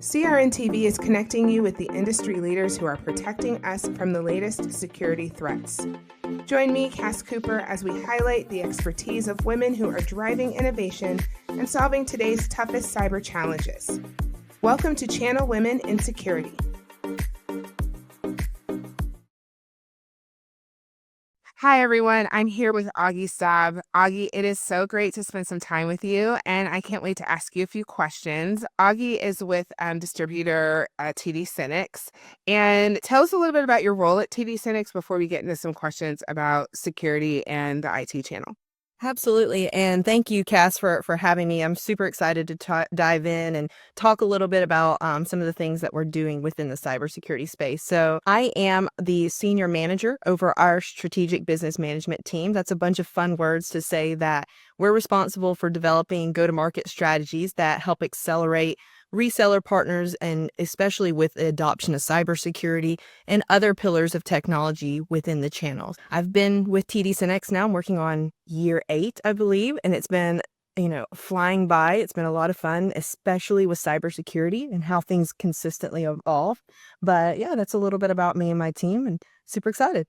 CRN-TV is connecting you with the industry leaders who are protecting us from the latest security threats. Join me, Cass Cooper, as we highlight the expertise of women who are driving innovation and solving today's toughest cyber challenges. Welcome to Channel Women in Security. Hi, everyone. I'm here with Augie Staab. Augie, it is so great to spend some time with you, and I can't wait to ask you a few questions. Augie is with distributor TD Synnex. And tell us a little bit about your role at TD Synnex before we get into some questions about security and the IT channel. Absolutely. And thank you, Cass, for having me. I'm super excited to dive in and talk a little bit about some of the things that we're doing within the cybersecurity space. So I am the senior manager over our strategic business management team. That's a bunch of fun words to say that we're responsible for developing go-to-market strategies that help accelerate reseller partners, and especially with the adoption of cybersecurity and other pillars of technology within the channels. I've been with TD Synnex now. I'm working on year 8, I believe, and it's been, flying by. It's been a lot of fun, especially with cybersecurity and how things consistently evolve. But yeah, that's a little bit about me and my team, and super excited.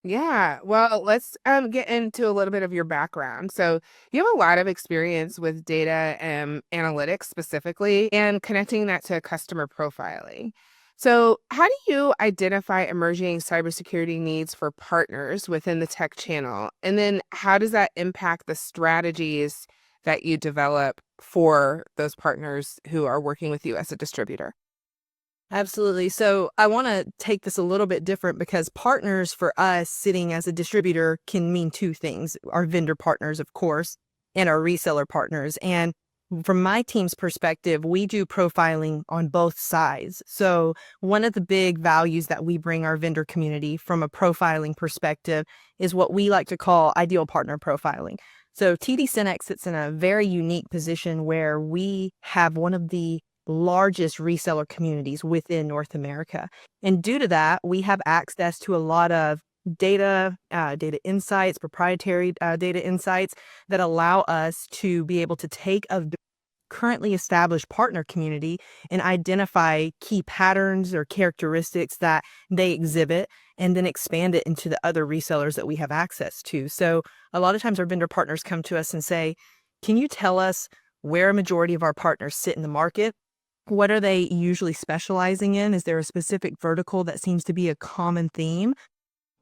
Yeah, well, let's get into a little bit of your background. So, you have a lot of experience with data analytics specifically and connecting that to customer profiling. So, how do you identify emerging cybersecurity needs for partners within the tech channel? And then, how does that impact the strategies that you develop for those partners who are working with you as a distributor? Absolutely. So I want to take this a little bit different because partners for us sitting as a distributor can mean two things: our vendor partners, of course, and our reseller partners. And from my team's perspective, we do profiling on both sides. So one of the big values that we bring our vendor community from a profiling perspective is what we like to call ideal partner profiling. So TD Synnex sits in a very unique position where we have one of the largest reseller communities within North America. And due to that, we have access to a lot of data insights, proprietary data insights that allow us to be able to take a currently established partner community and identify key patterns or characteristics that they exhibit, and then expand it into the other resellers that we have access to. So a lot of times our vendor partners come to us and say, can you tell us where a majority of our partners sit in the market? What are they usually specializing in? Is there a specific vertical that seems to be a common theme?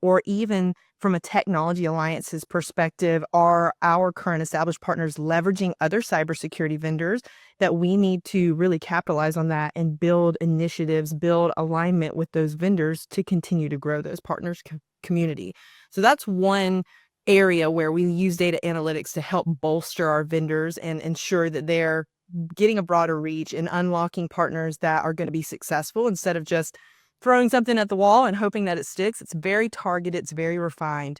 Or even from a technology alliances perspective, are our current established partners leveraging other cybersecurity vendors that we need to really capitalize on that and build initiatives, build alignment with those vendors to continue to grow those partners community? So that's one area where we use data analytics to help bolster our vendors and ensure that they're getting a broader reach and unlocking partners that are going to be successful instead of just throwing something at the wall and hoping that it sticks. It's very targeted, it's very refined.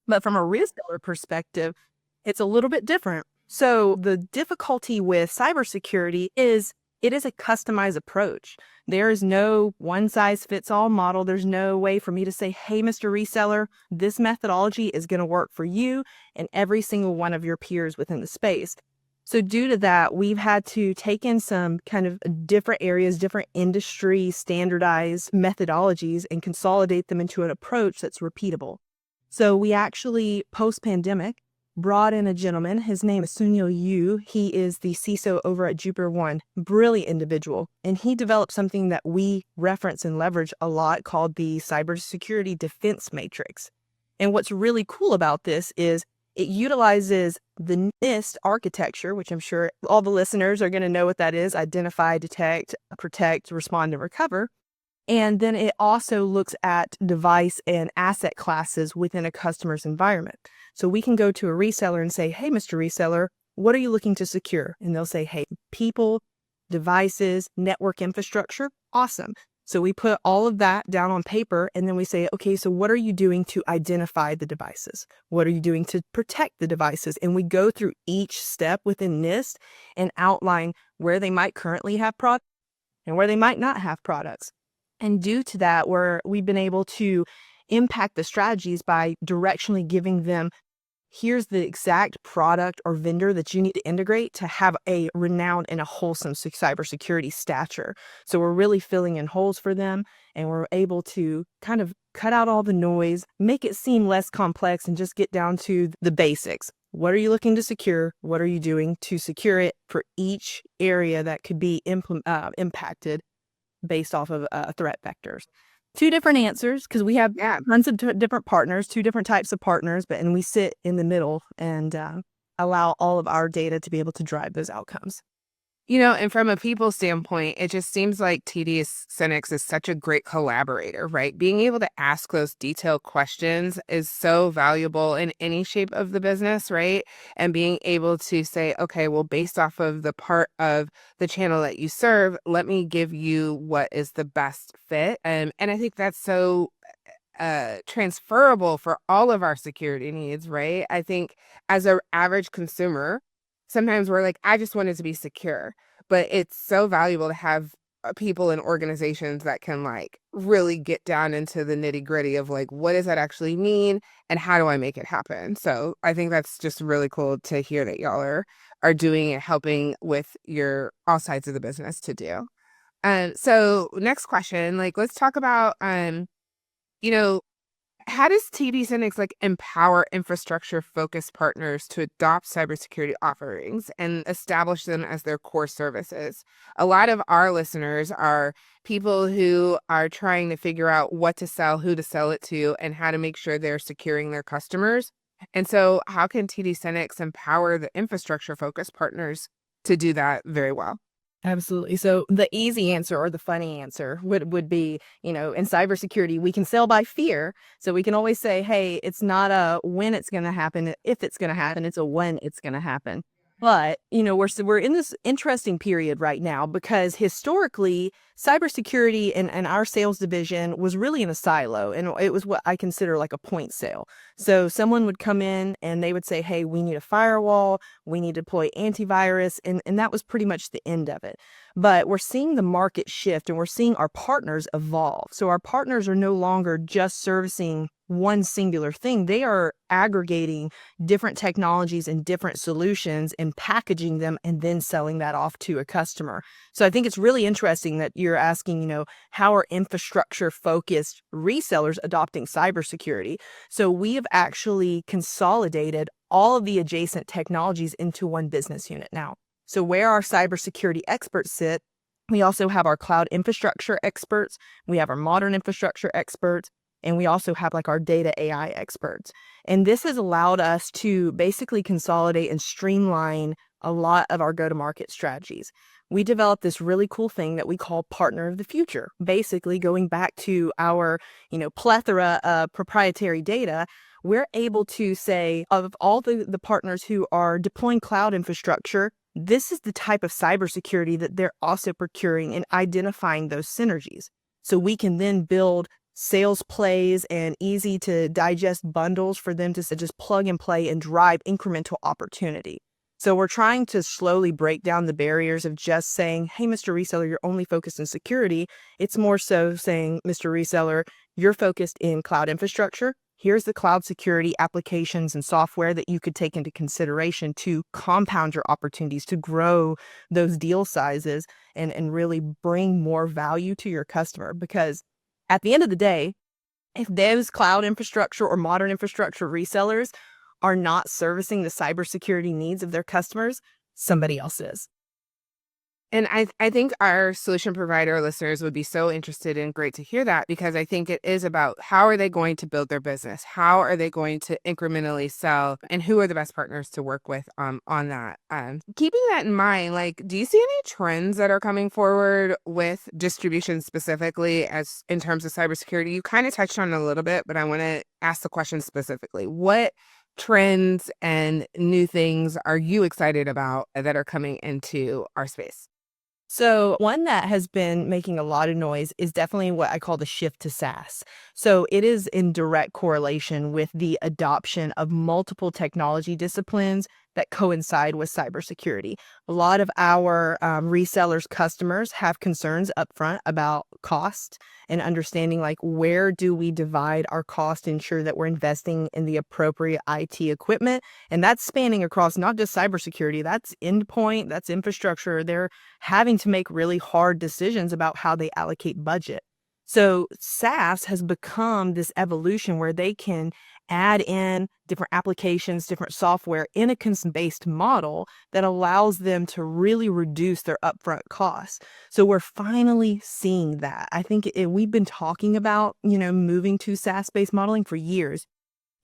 But from a reseller perspective, it's a little bit different. So the difficulty with cybersecurity is it is a customized approach. There is no one size fits all model. There's no way for me to say, hey, Mr. Reseller, this methodology is going to work for you and every single one of your peers within the space. So due to that, we've had to take in some kind of different areas, different industry standardized methodologies and consolidate them into an approach that's repeatable. So we actually, post-pandemic, brought in a gentleman. His name is Sunil Yu. He is the CISO over at Jupiter One, brilliant individual. And he developed something that we reference and leverage a lot called the Cybersecurity Defense Matrix. And what's really cool about this is it utilizes the NIST architecture, which I'm sure all the listeners are going to know what that is: identify, detect, protect, respond, and recover. And then it also looks at device and asset classes within a customer's environment. So we can go to a reseller and say, hey, Mr. Reseller, what are you looking to secure? And they'll say, hey, people, devices, network infrastructure. Awesome. So we put all of that down on paper, and then we say, okay, so what are you doing to identify the devices? What are you doing to protect the devices? And we go through each step within NIST and outline where they might currently have products and where they might not have products. And due to that, we've been able to impact the strategies by directionally giving them Here's the exact product or vendor that you need to integrate to have a renowned and a wholesome cybersecurity stature. So we're really filling in holes for them, and we're able to kind of cut out all the noise, make it seem less complex, and just get down to the basics. What are you looking to secure? What are you doing to secure it for each area that could be impacted based off of threat vectors? Two different answers, because we have Yeah. tons of different partners, two different types of partners, and we sit in the middle and allow all of our data to be able to drive those outcomes. And from a people standpoint, it just seems like TD Synnex is such a great collaborator, right? Being able to ask those detailed questions is so valuable in any shape of the business, right? And being able to say, okay, well, based off of the part of the channel that you serve, let me give you what is the best fit. And I think that's so transferable for all of our security needs, right? I think as an average consumer, sometimes we're like, I just want it to be secure, but it's so valuable to have people and organizations that can like really get down into the nitty gritty of like, what does that actually mean and how do I make it happen? So I think that's just really cool to hear that y'all are doing it, helping with your all sides of the business to do. So next question, like let's talk about you know, how does TD Synnex like empower infrastructure focused partners to adopt cybersecurity offerings and establish them as their core services? A lot of our listeners are people who are trying to figure out what to sell, who to sell it to, and how to make sure they're securing their customers. And so, how can TD Synnex empower the infrastructure focused partners to do that very well? Absolutely. So the easy answer or the funny answer would be, in cybersecurity, we can sell by fear. So we can always say, hey, it's not a when it's going to happen, if it's going to happen, it's a when it's going to happen. But, we're in this interesting period right now because historically, cybersecurity and our sales division was really in a silo, and it was what I consider like a point sale. So someone would come in and they would say, hey, we need a firewall, we need to deploy antivirus, and that was pretty much the end of it. But we're seeing the market shift and we're seeing our partners evolve. So our partners are no longer just servicing one singular thing. They are aggregating different technologies and different solutions and packaging them and then selling that off to a customer. So I think it's really interesting that you're asking, how are infrastructure focused resellers adopting cybersecurity? So we have actually consolidated all of the adjacent technologies into one business unit now. So where our cybersecurity experts sit, we also have our cloud infrastructure experts, we have our modern infrastructure experts, and we also have like our data AI experts. And this has allowed us to basically consolidate and streamline a lot of our go-to-market strategies. We developed this really cool thing that we call Partner of the Future. Basically, going back to our, plethora of proprietary data, we're able to say of all the partners who are deploying cloud infrastructure, this is the type of cybersecurity that they're also procuring and identifying those synergies. So we can then build sales plays and easy to digest bundles for them to just plug and play and drive incremental opportunity. So we're trying to slowly break down the barriers of just saying, hey, Mr. Reseller, you're only focused on security. It's more so saying, Mr. Reseller, you're focused in cloud infrastructure. Here's the cloud security applications and software that you could take into consideration to compound your opportunities, to grow those deal sizes and really bring more value to your customer. Because at the end of the day, if those cloud infrastructure or modern infrastructure resellers are not servicing the cybersecurity needs of their customers, somebody else is. And I think our solution provider listeners would be so interested and great to hear that because I think it is about how are they going to build their business? How are they going to incrementally sell? And who are the best partners to work with on that? Keeping that in mind, like, do you see any trends that are coming forward with distribution specifically as in terms of cybersecurity? You kind of touched on it a little bit, but I want to ask the question specifically. What trends and new things are you excited about that are coming into our space? So one that has been making a lot of noise is definitely what I call the shift to SaaS. So it is in direct correlation with the adoption of multiple technology disciplines that coincide with cybersecurity. A lot of our resellers, customers have concerns upfront about cost and understanding like where do we divide our cost to ensure that we're investing in the appropriate IT equipment. And that's spanning across not just cybersecurity, that's endpoint, that's infrastructure. They're having to make really hard decisions about how they allocate budget. So SaaS has become this evolution where they can add in different applications, different software in a consumption-based model that allows them to really reduce their upfront costs. So we're finally seeing that. I think we've been talking about, moving to SaaS-based modeling for years.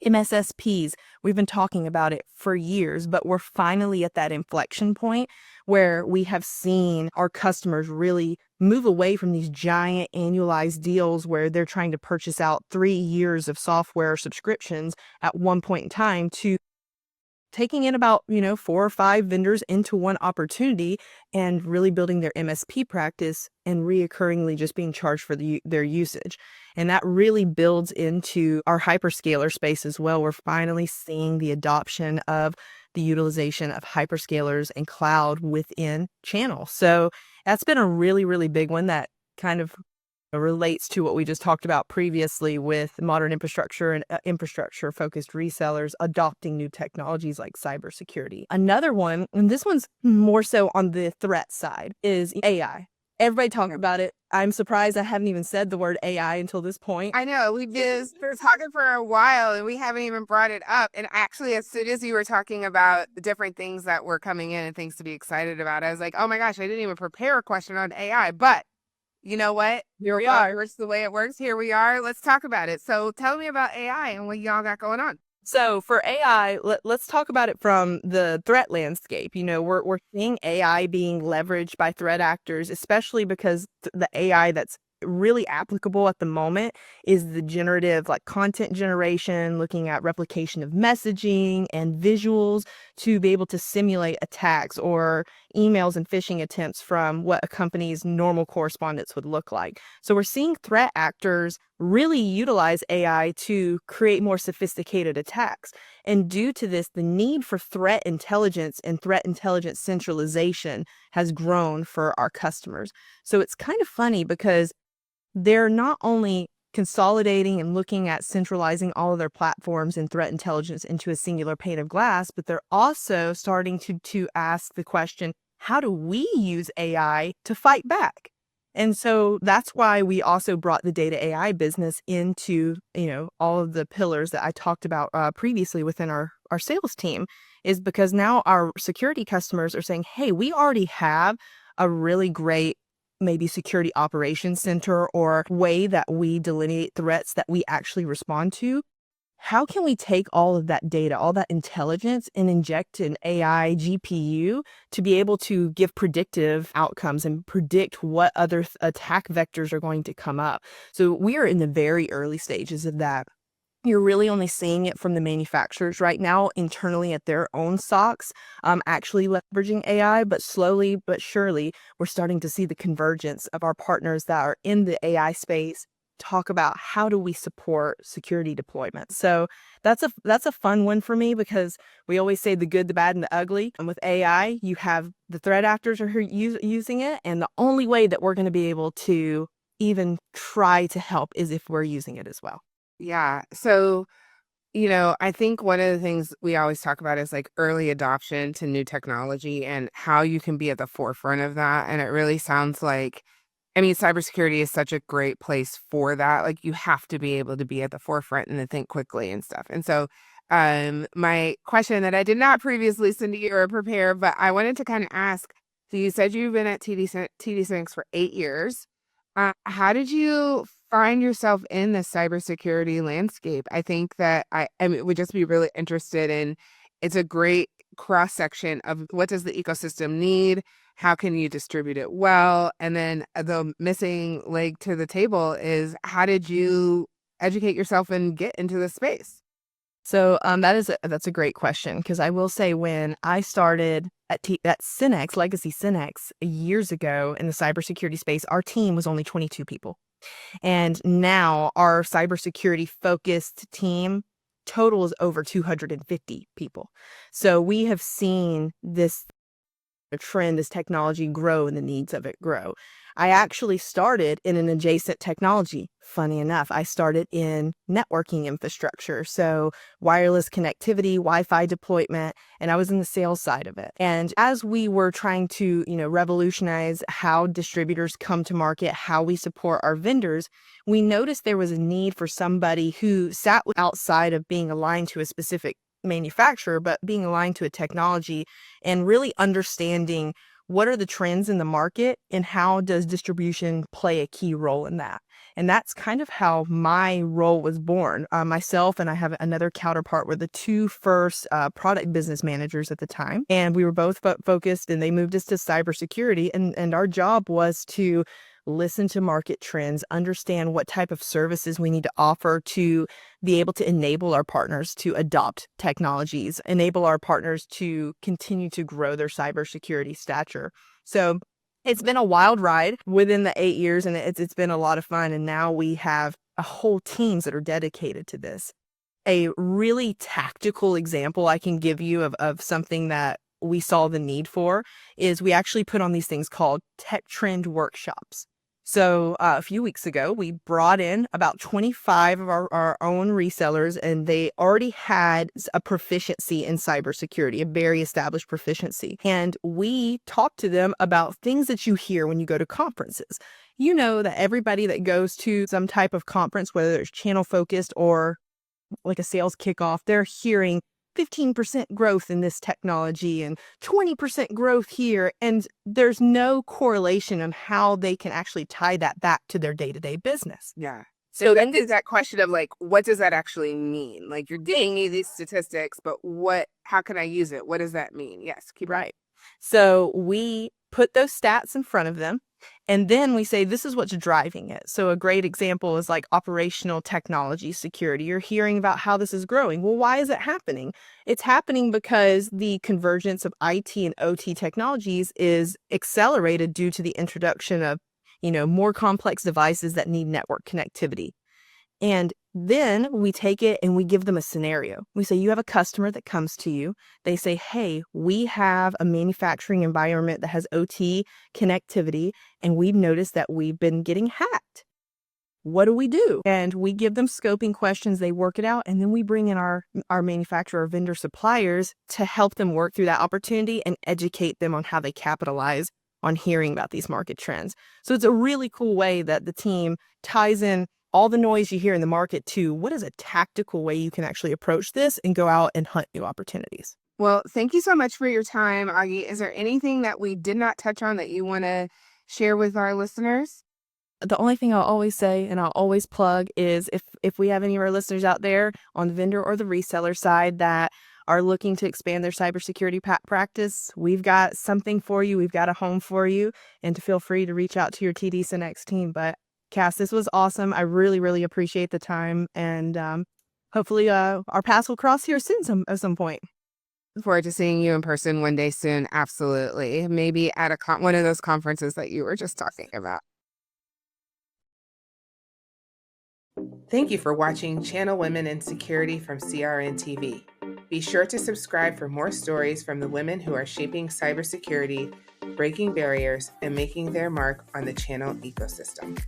MSSPs, we've been talking about it for years, but we're finally at that inflection point where we have seen our customers really move away from these giant annualized deals where they're trying to purchase out 3 years of software subscriptions at one point in time to taking in about, 4 or 5 vendors into one opportunity and really building their MSP practice and reoccurringly just being charged for their usage. And that really builds into our hyperscaler space as well. We're finally seeing the adoption of the utilization of hyperscalers and cloud within channel. So that's been a really, really big one that kind of relates to what we just talked about previously with modern infrastructure and infrastructure focused resellers adopting new technologies like cybersecurity. Another one, and this one's more so on the threat side, is AI. Everybody talking about it. I'm surprised I haven't even said the word AI until this point. I know we've been talking for a while and we haven't even brought it up. And actually, as soon as you were talking about the different things that were coming in and things to be excited about, I was like, oh my gosh, I didn't even prepare a question on AI. But you know what? Here we are. It's the way it works. Here we are. Let's talk about it. So tell me about AI and what y'all got going on. So for AI, let's talk about it from the threat landscape. We're seeing AI being leveraged by threat actors, especially because the AI that's really applicable at the moment is the generative like content generation, looking at replication of messaging and visuals to be able to simulate attacks or emails and phishing attempts from what a company's normal correspondence would look like. So we're seeing threat actors really utilize AI to create more sophisticated attacks. And due to this, the need for threat intelligence and threat intelligence centralization has grown for our customers. So it's kind of funny because they're not only consolidating and looking at centralizing all of their platforms and threat intelligence into a singular pane of glass, but they're also starting to ask the question, how do we use AI to fight back? And so that's why we also brought the data AI business into, all of the pillars that I talked about previously within our sales team, is because now our security customers are saying, hey, we already have a really great maybe security operations center or way that we delineate threats that we actually respond to. How can we take all of that data, all that intelligence, and inject an AI GPU to be able to give predictive outcomes and predict what other attack vectors are going to come up? So we are in the very early stages of that. You're really only seeing it from the manufacturers right now internally at their own SOCs, actually leveraging AI, but slowly but surely, we're starting to see the convergence of our partners that are in the AI space talk about how do we support security deployment. So that's a fun one for me because we always say the good, the bad, and the ugly. And with AI, you have the threat actors are using it, and the only way that we're going to be able to even try to help is if we're using it as well. Yeah. So, I think one of the things we always talk about is like early adoption to new technology and how you can be at the forefront of that. And it really sounds like, I mean, cybersecurity is such a great place for that. Like you have to be able to be at the forefront and to think quickly and stuff. And so, my question that I did not previously send to you or prepare, but I wanted to kind of ask, so you said you've been at TD Synnex for 8 years. How did you find yourself in the cybersecurity landscape? I think that I mean, would just be really interested in, it's a great cross section of what does the ecosystem need? How can you distribute it well? And then the missing leg to the table is how did you educate yourself and get into the space? So that's a great question because I will say when I started at Synnex, Legacy Synnex, years ago in the cybersecurity space, our team was only 22 people. And now our cybersecurity focused team total is over 250 people. So we have seen this trend, this technology grow and the needs of it grow. I actually started in an adjacent technology. Funny enough, I started in networking infrastructure. So wireless connectivity, Wi-Fi deployment, and I was in the sales side of it. And as we were trying to, revolutionize how distributors come to market, how we support our vendors, we noticed there was a need for somebody who sat outside of being aligned to a specific manufacturer, but being aligned to a technology and really understanding what are the trends in the market and how does distribution play a key role in that. And that's kind of how my role was born. Myself and I have another counterpart were the two first product business managers at the time. And we were both focused, and they moved us to cybersecurity. And our job was to listen to market trends, understand what type of services we need to offer to be able to enable our partners to adopt technologies, enable our partners to continue to grow their cybersecurity stature. So it's been a wild ride within the 8 years, and it's been a lot of fun. And now we have a whole teams that are dedicated to this. A really tactical example I can give you of something that we saw the need for is we actually put on these things called tech trend workshops. So a few weeks ago, we brought in about 25 of our own resellers, and they already had a proficiency in cybersecurity, a very established proficiency. And we talked to them about things that you hear when you go to conferences. You know that everybody that goes to some type of conference, whether it's channel focused or like a sales kickoff, they're hearing 15% growth in this technology and 20% growth here. And there's no correlation on how they can actually tie that back to their day-to-day business. Yeah. So then there's that question of like, what does that actually mean? Like you're giving me these statistics, but how can I use it? What does that mean? Yes, keep right. So we put those stats in front of them, and then we say, this is what's driving it. So a great example is like operational technology security. You're hearing about how this is growing. Well, why is it happening? It's happening because the convergence of IT and OT technologies is accelerated due to the introduction of, more complex devices that need network connectivity. And then we take it and we give them a scenario. We say, you have a customer that comes to you. They say, hey, we have a manufacturing environment that has OT connectivity, and we've noticed that we've been getting hacked. What do we do? And we give them scoping questions. They work it out. And then we bring in our manufacturer, vendor suppliers to help them work through that opportunity and educate them on how they capitalize on hearing about these market trends. So it's a really cool way that the team ties in all the noise you hear in the market to what is a tactical way you can actually approach this and go out and hunt new opportunities. Well, thank you so much for your time, Augie. Is there anything that we did not touch on that you want to share with our listeners? The only thing I'll always say and I'll always plug is if we have any of our listeners out there on the vendor or the reseller side that are looking to expand their cybersecurity practice, we've got something for you. We've got a home for you, and to feel free to reach out to your TD Synnex team. But Cass, this was awesome. I really, really appreciate the time, and hopefully our paths will cross here soon at some point. Look forward to seeing you in person one day soon. Absolutely. Maybe at one of those conferences that you were just talking about. Thank you for watching Channel Women in Security from CRN TV. Be sure to subscribe for more stories from the women who are shaping cybersecurity, breaking barriers, and making their mark on the channel ecosystem.